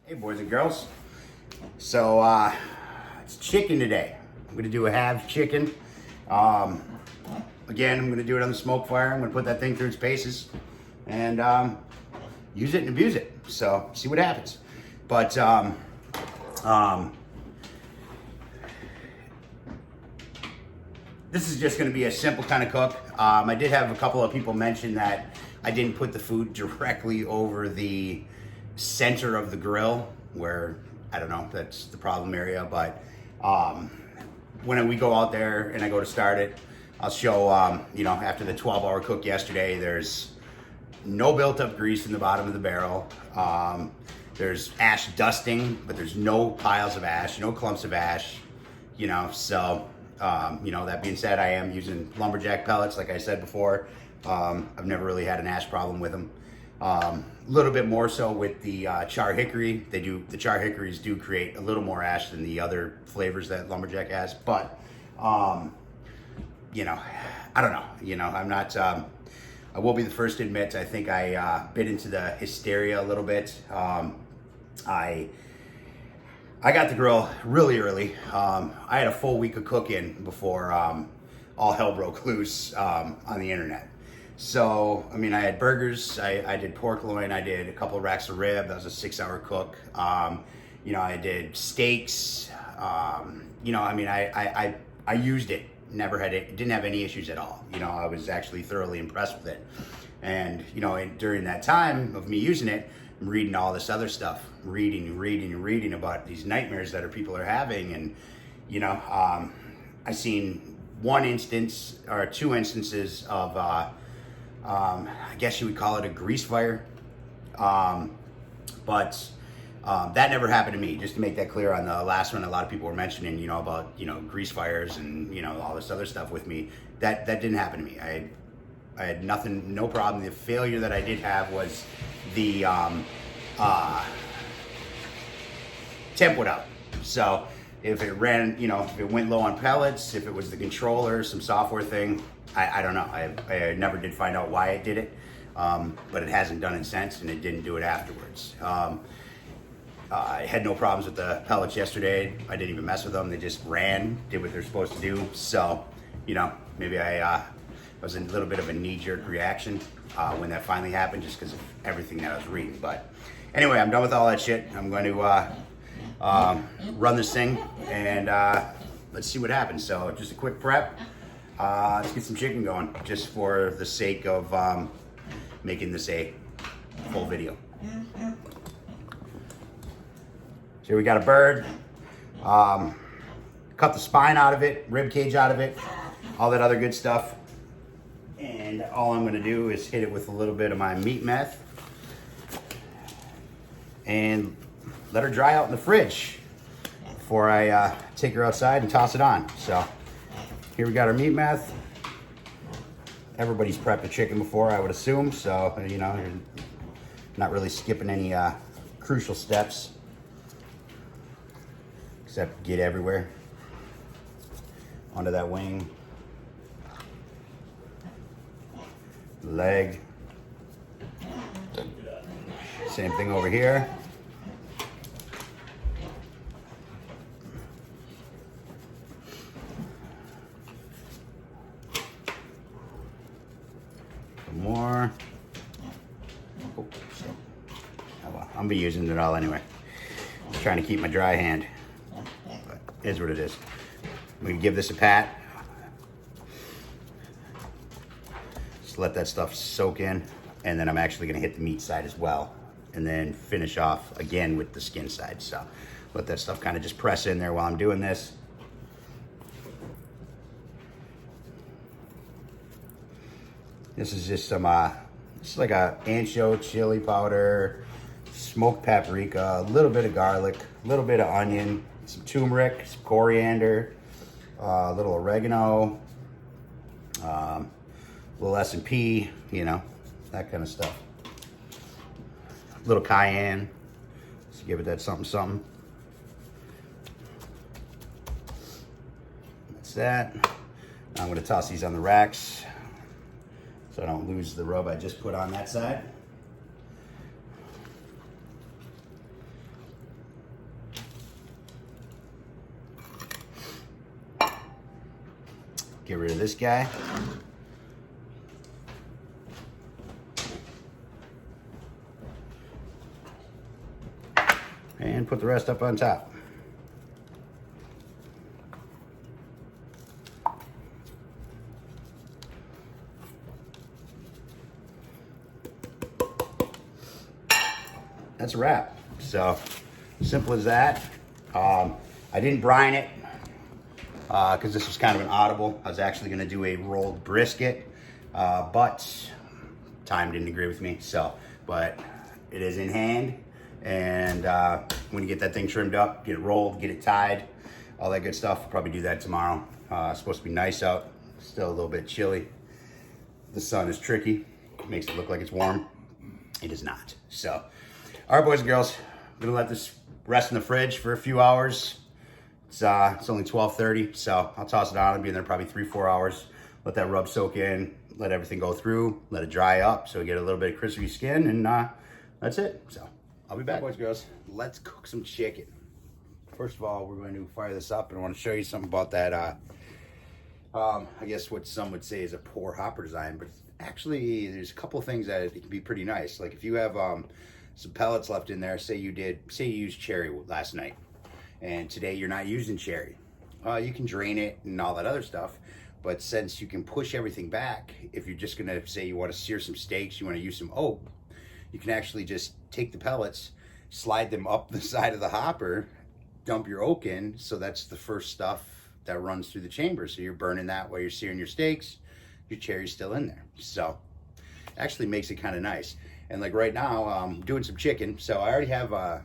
Hey boys and girls. So it's chicken today. I'm gonna do a halved chicken. Again, I'm gonna do it on the SmokeFire. I'm gonna put that thing through its paces and use it and abuse it. So see what happens. But this is just gonna be a simple kind of cook. I did have a couple of people mention that I didn't put the food directly over the center of the grill, where I don't know, that's the problem area. But when we go out there and I go to start it, I'll show you know, after the 12-hour cook yesterday, there's no built up grease in the bottom of the barrel. There's ash dusting, but there's no piles of ash, no clumps of ash, you know. So you know, that being said, I am using lumberjack pellets like I said before. I've never really had an ash problem with them. A little bit more so with the char hickory. The char hickories do create a little more ash than the other flavors that lumberjack has, but you know, I don't know. You know, I'm not. I will be the first to admit, I think I bit into the hysteria a little bit. I got the grill really early. I had a full week of cooking before all hell broke loose on the internet. So, I mean, I had burgers, I did pork loin, I did a couple of racks of rib. That was a 6-hour cook. You know, I did steaks. You know, I mean, I used it. Never had it, didn't have any issues at all. You know, I was actually thoroughly impressed with it. And, you know, during that time of me using it, I'm reading all this other stuff, reading about these nightmares that people are having. And, you know, I seen one instance or two instances of, I guess you would call it a grease fire. But that never happened to me. Just to make that clear, on the last one, a lot of people were mentioning, you know, about, you know, grease fires and, you know, all this other stuff with me. That didn't happen to me. I had nothing, no problem. The failure that I did have was the temp went out. So if it ran, you know, if it went low on pellets, if it was the controller, some software thing, I don't know. I never did find out why it did it, but it hasn't done it since, and it didn't do it afterwards. I had no problems with the pellets yesterday. I didn't even mess with them. They just ran, did what they're supposed to do. So, you know, maybe I was in a little bit of a knee-jerk reaction when that finally happened, just because of everything that I was reading. But anyway, I'm done with all that shit. I'm going to run this thing, and let's see what happens. So just a quick prep. Let's get some chicken going, just for the sake of making this a full video. So we got a bird. Cut the spine out of it, rib cage out of it, all that other good stuff. And all I'm gonna do is hit it with a little bit of my meat meth and let her dry out in the fridge before I take her outside and toss it on. So here we got our meat meth. Everybody's prepped a chicken before, I would assume. So, you know, you're not really skipping any crucial steps, except get everywhere onto that wing, leg. Same thing over here. Some more. Oh, well, I'm be using it all anyway. Just trying to keep my dry hand. But it is what it is. I'm gonna give this a pat. Just let that stuff soak in, and then I'm actually gonna hit the meat side as well, and then finish off again with the skin side. So let that stuff kind of just press in there while I'm doing this. This is just some, this is like a ancho chili powder, smoked paprika, a little bit of garlic, a little bit of onion, some turmeric, some coriander, a little oregano, a little S&P, you know, that kind of stuff. A little cayenne, just give it that something. That's that. Now I'm gonna toss these on the racks so I don't lose the rub I just put on that side. Get rid of this guy. And put the rest up on top. That's a wrap. So, simple as that. I didn't brine it because this was kind of an audible. I was actually going to do a rolled brisket, but time didn't agree with me. So, but it is in hand. And when you get that thing trimmed up, get it rolled, get it tied, all that good stuff. We'll probably do that tomorrow. It's supposed to be nice out. Still a little bit chilly. The sun is tricky. Makes it look like it's warm. It is not. So, all right, boys and girls. I'm gonna let this rest in the fridge for a few hours. It's only 12:30, so I'll toss it on. It'll be in there probably 3-4 hours. Let that rub soak in. Let everything go through. Let it dry up so we get a little bit of crispy skin, and that's it. So. I'll be back, boys and girls. Let's cook some chicken. First of all, we're going to fire this up, and I want to show you something about that. I guess what some would say is a poor hopper design, but actually, there's a couple things that it can be pretty nice. Like if you have some pellets left in there, say you used cherry last night, and today you're not using cherry. You can drain it and all that other stuff, but since you can push everything back, if you're just gonna say you want to sear some steaks, you want to use some oak, you can actually just take the pellets, slide them up the side of the hopper, dump your oak in, so that's the first stuff that runs through the chamber. So you're burning that while you're searing your steaks, your cherry's still in there. So actually makes it kind of nice. And like right now, I'm doing some chicken, so I already have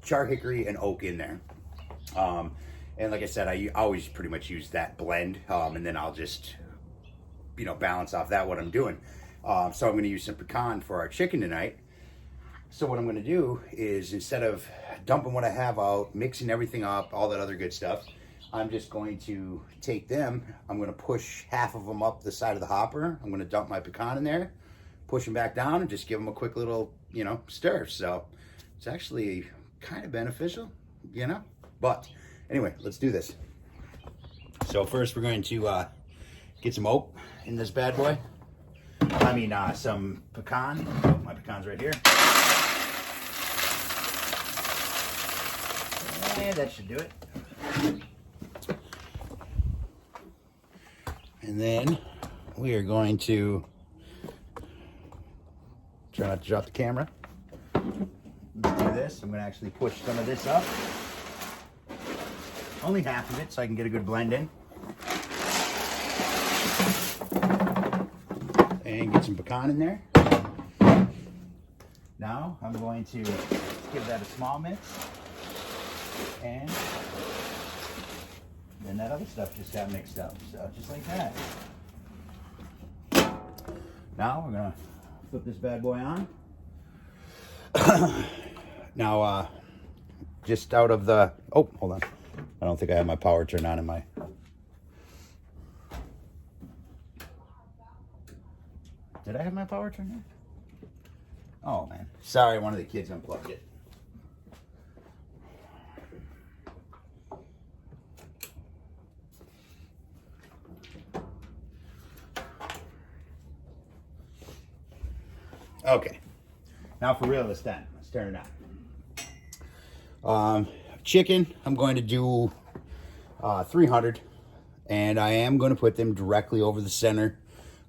char hickory and oak in there. And like I said, I always pretty much use that blend, and then I'll just, balance off that what I'm doing. So I'm going to use some pecan for our chicken tonight. So what I'm going to do is, instead of dumping what I have out, mixing everything up, all that other good stuff, I'm just going to take them. I'm going to push half of them up the side of the hopper. I'm going to dump my pecan in there, push them back down, and just give them a quick little, stir. So it's actually kind of beneficial, But anyway, let's do this. So first we're going to get some oak in this bad boy. I mean, some pecan. Oh, my pecan's right here. And that should do it. And then we are going to try not to drop the camera. Let's do this. I'm going to actually push some of this up. Only half of it, so I can get a good blend in. And get some pecan in there. Now I'm going to give that a small mix. And then that other stuff just got mixed up. So just like that. Now we're gonna flip this bad boy on. Now just out of the, oh, hold on. I don't think I have my power turned on in my, did I have my power turned on? Oh man, sorry, one of the kids unplugged it. Okay, now for real this time, let's turn it on. Chicken, I'm going to do 300, and I am going to put them directly over the center,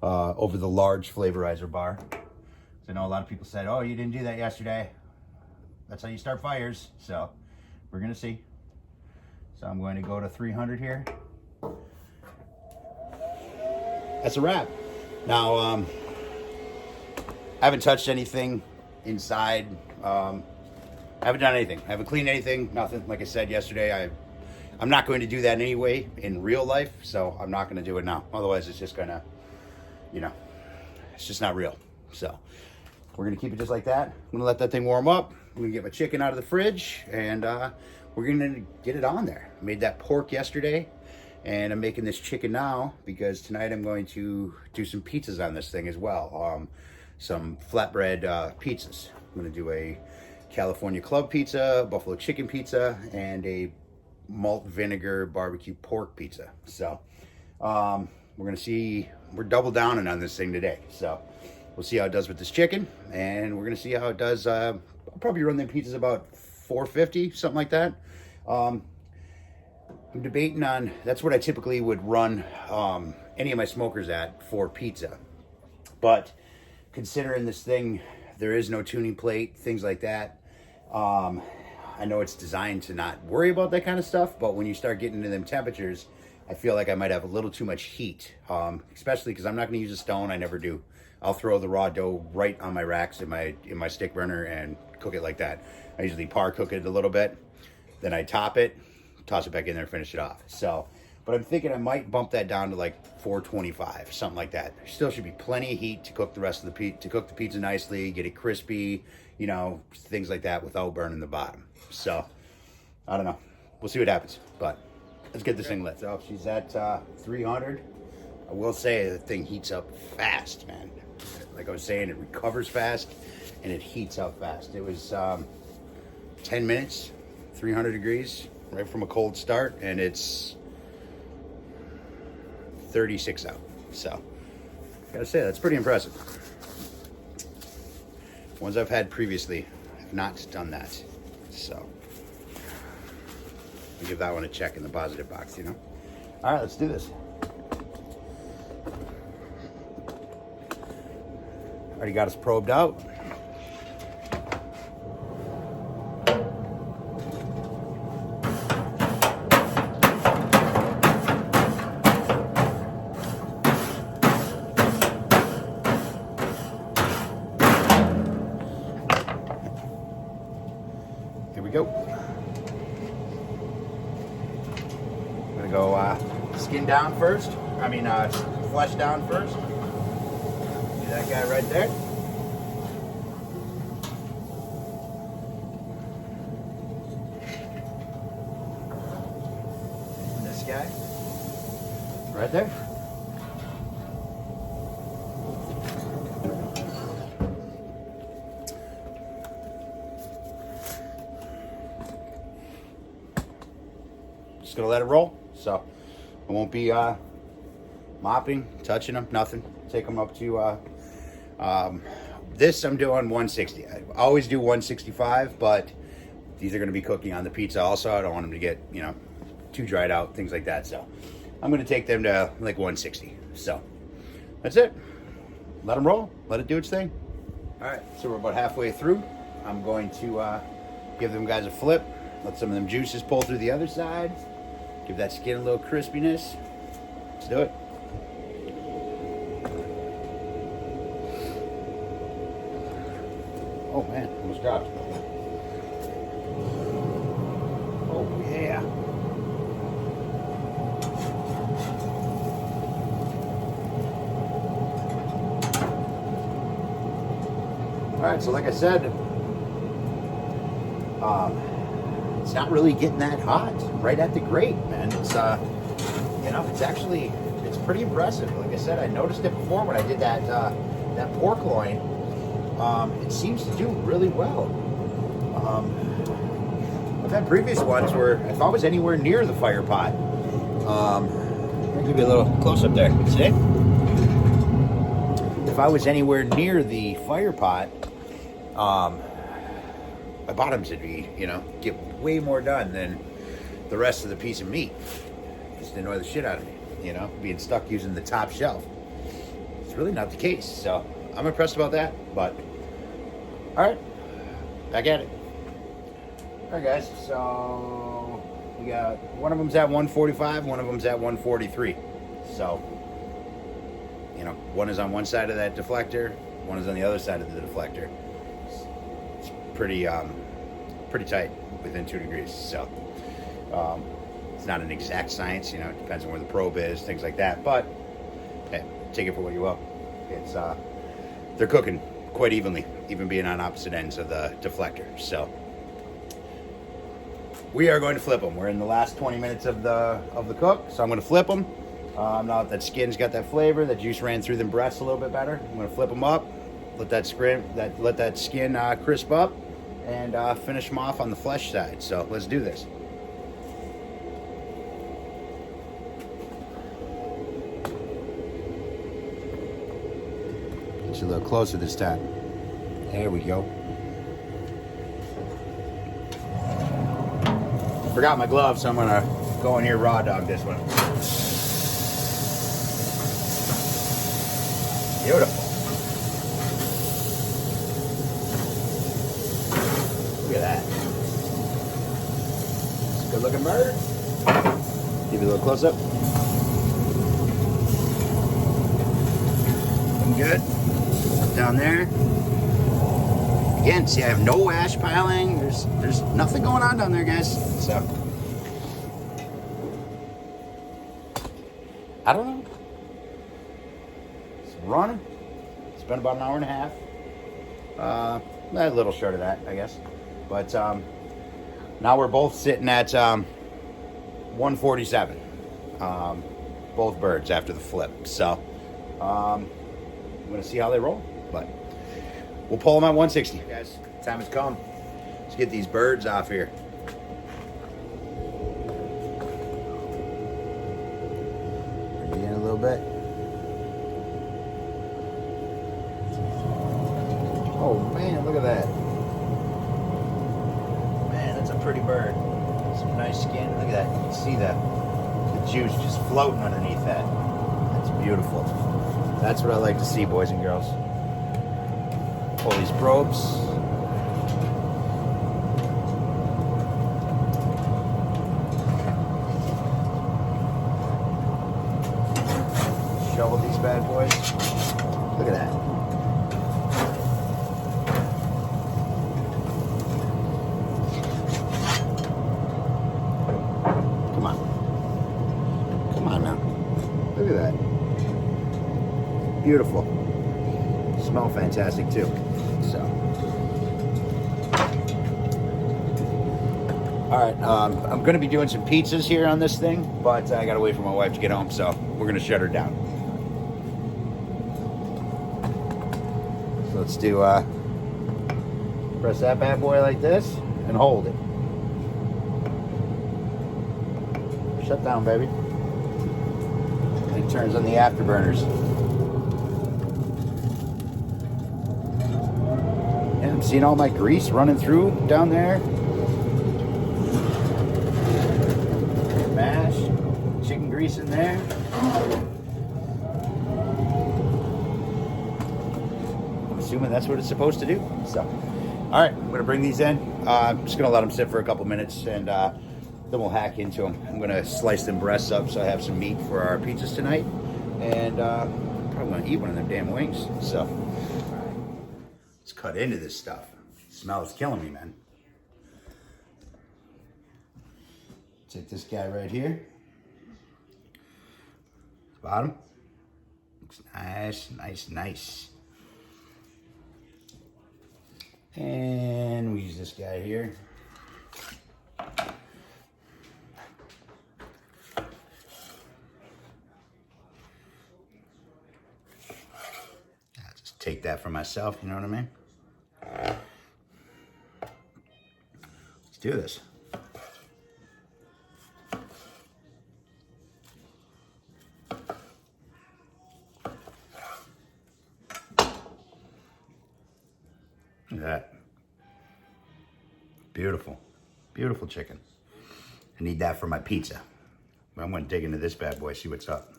over the large flavorizer bar. I know a lot of people said, oh, you didn't do that yesterday. That's how you start fires. So we're going to see. So I'm going to go to 300 here. That's a wrap. Now, I haven't touched anything inside. I haven't done anything. I haven't cleaned anything, nothing. Like I said yesterday, I'm not going to do that anyway in real life, so I'm not going to do it now. Otherwise, it's just going to, it's just not real. So we're going to keep it just like that. I'm going to let that thing warm up. I'm going to get my chicken out of the fridge, and we're going to get it on there. I made that pork yesterday, and I'm making this chicken now because tonight I'm going to do some pizzas on this thing as well. Some flatbread pizzas. I'm going to do a California club pizza, buffalo chicken pizza, and a malt vinegar barbecue pork pizza. So, we're gonna see, we're double downing on this thing today. So we'll see how it does with this chicken, and we're gonna see how it does. I'll probably run the pizzas about 450, something like that. I'm debating on, that's what I typically would run any of my smokers at for pizza. But considering this thing, there is no tuning plate, things like that. I know it's designed to not worry about that kind of stuff, but when you start getting into them temperatures, I feel like I might have a little too much heat, especially because I'm not going to use a stone. I never do. I'll throw the raw dough right on my racks in my stick burner and cook it like that. I usually par cook it a little bit, then I top it, toss it back in there, and finish it off. So, but I'm thinking I might bump that down to like 425, something like that. There still should be plenty of heat to cook the rest of the cook the pizza nicely, get it crispy, you know, things like that without burning the bottom. So, I don't know. We'll see what happens, but let's get this thing lit. So she's at 300. I will say the thing heats up fast, man. Like I was saying, it recovers fast and it heats up fast. It was 10 minutes, 300 degrees, right from a cold start, and it's 36 out. So, gotta say, that's pretty impressive. Ones I've had previously have not done that. So, I'll give that one a check in the positive box, you know? All right, let's do this. Already got us probed out. Here we go. I'm gonna go skin down first. Flesh down first. See that guy right there? And this guy right there. Just gonna let it roll, so I won't be mopping, touching them, nothing. Take them up to this I'm doing 160. I always do 165, but these are going to be cooking on the pizza also. I don't want them to get, you know, too dried out, things like that. So I'm going to take them to like 160. So that's it. Let them roll. Let it do its thing. All right, so we're about halfway through. I'm going to give them guys a flip. Let some of them juices pull through the other side. Give that skin a little crispiness. Let's do it. Oh man, almost dropped. Oh yeah. All right, so like I said, it's not really getting that hot right at the grate, man. It's you know, it's pretty impressive. Like I said, I noticed it before when I did that that pork loin. It seems to do really well. I've had previous ones where if I was anywhere near the fire pot, I'll give you a little close up there. See? If I was anywhere near the fire pot, my bottoms would be, you know, get way more done than the rest of the piece of meat. Just annoy the shit out of me, you know, being stuck using the top shelf. It's really not the case, so I'm impressed about that, but all right, back at it. All right, guys, so we got one of them's at 145, one of them's at 143. So, you know, one is on one side of that deflector, one is on the other side of the deflector. It's pretty tight, within 2 degrees. So, it's not an exact science, you know, it depends on where the probe is, things like that. But hey, take it for what you will. It's they're cooking quite evenly, even being on opposite ends of the deflector. So we are going to flip them. We're in the last 20 minutes of the cook, so I'm going to flip them. Now that skin's got that flavor, that juice ran through them breasts a little bit better. I'm going to flip them up, let that skin crisp up, and finish them off on the flesh side. So let's do this. you a little closer this time. There we go. Forgot my gloves, so I'm gonna go in here raw dog this one. Beautiful. Look at that. It's a good looking bird. Give you a little close up. Looking good. Down there. Again, see, I have no ash piling. There's nothing going on down there, guys. So I don't know. It's running. It's been about an hour and a half. A little short of that, I guess. But now we're both sitting at 147. Both birds after the flip. So I'm gonna see how they roll. But we'll pull them at 160. Guys, time has come. Let's get these birds off here. Bring it in a little bit. Oh man, look at that. Man, that's a pretty bird. Some nice skin. Look at that. You can see the juice just floating underneath that. That's beautiful. That's what I like to see, boys and girls. Pull these probes. Shovel these bad boys. Look at that. Come on. Come on now. Look at that. Beautiful. Smell fantastic too. So, all right, I'm going to be doing some pizzas here on this thing, but I got to wait for my wife to get home, so we're going to shut her down. So let's do, press that bad boy like this and hold it. Shut down, baby. And it turns on the afterburners. I'm seeing all my grease running through down there. Mash, chicken grease in there. I'm assuming that's what it's supposed to do. So, all right, I'm gonna bring these in. I'm just gonna let them sit for a couple minutes, and then we'll hack into them. I'm gonna slice them breasts up so I have some meat for our pizzas tonight, and probably gonna eat one of them damn wings. So. Let's cut into this stuff. The smell is killing me, man. Take this guy right here. Bottom. Looks nice, nice, nice. And we use this guy here. I'll just take that for myself, you know what I mean? Let's do this. Look at that. Beautiful. Beautiful chicken. I need that for my pizza. But I'm going to dig into this bad boy, see what's up.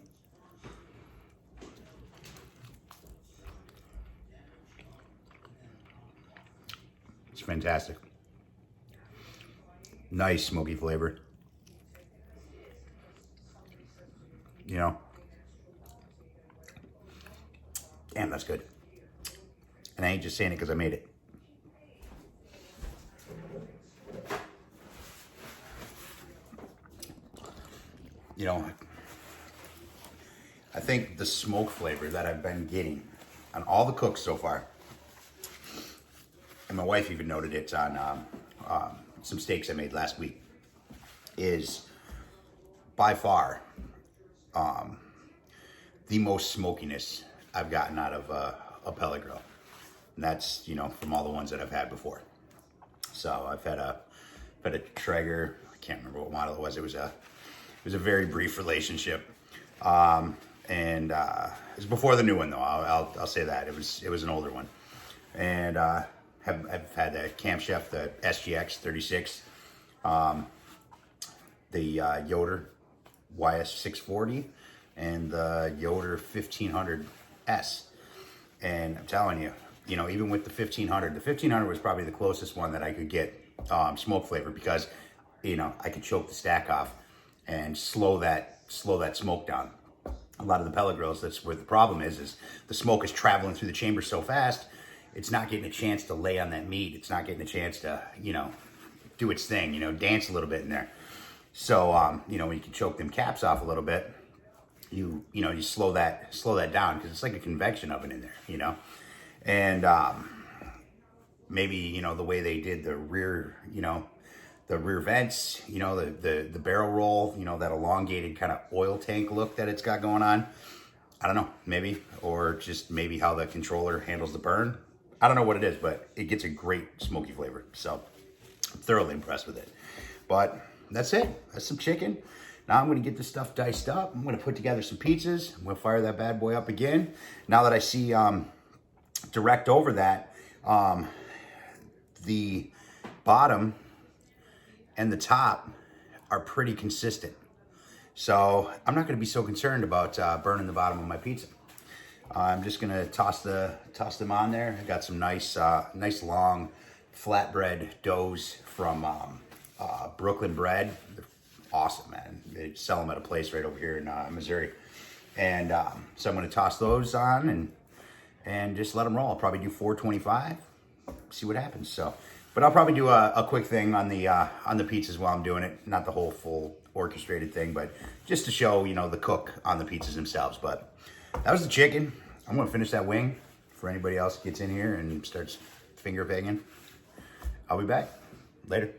It's fantastic. Nice smoky flavor. You know. Damn, that's good. And I ain't just saying it because I made it. You know, I think the smoke flavor that I've been getting on all the cooks so far, and my wife even noted it on some steaks I made last week, is by far the most smokiness I've gotten out of a pellet grill. And that's, you know, from all the ones that I've had before. So I've had a Traeger, I can't remember what model it was. It was a very brief relationship. And and it was before the new one though. I'll say that it was an older one, and I've had the Camp Chef, the SGX 36, the Yoder YS 640, and the Yoder 1500S. And I'm telling you, you know, even with the 1500, the 1500 was probably the closest one that I could get smoke flavor, because, you know, I could choke the stack off and slow that smoke down. A lot of the pellet grills, that's where the problem is the smoke is traveling through the chamber so fast, it's not getting a chance to lay on that meat. It's not getting a chance to, you know, do its thing, you know, dance a little bit in there. So, you know, when you can choke them caps off a little bit, you know, you slow that down, because it's like a convection oven in there, you know. And maybe, you know, the way they did the rear, you know, the rear vents, you know, the barrel roll, you know, that elongated kind of oil tank look that it's got going on. I don't know, maybe, or just maybe how the controller handles the burn. I don't know what it is, but it gets a great smoky flavor. So I'm thoroughly impressed with it. But that's it. That's some chicken. Now I'm going to get this stuff diced up. I'm going to put together some pizzas. I'm going to fire that bad boy up again. Now that I see direct over that, the bottom and the top are pretty consistent. So I'm not going to be so concerned about burning the bottom of my pizza. I'm just going to toss them on there. I got some nice long flatbread doughs from Brooklyn Bread. They're awesome, man. They sell them at a place right over here in Missouri. And so I'm going to toss those on and just let them roll. I'll probably do 425, see what happens. So, but I'll probably do a quick thing on the pizzas while I'm doing it. Not the whole full orchestrated thing, but just to show, you know, the cook on the pizzas themselves. But that was the chicken. I'm going to finish that wing for anybody else gets in here and starts finger banging. I'll be back later.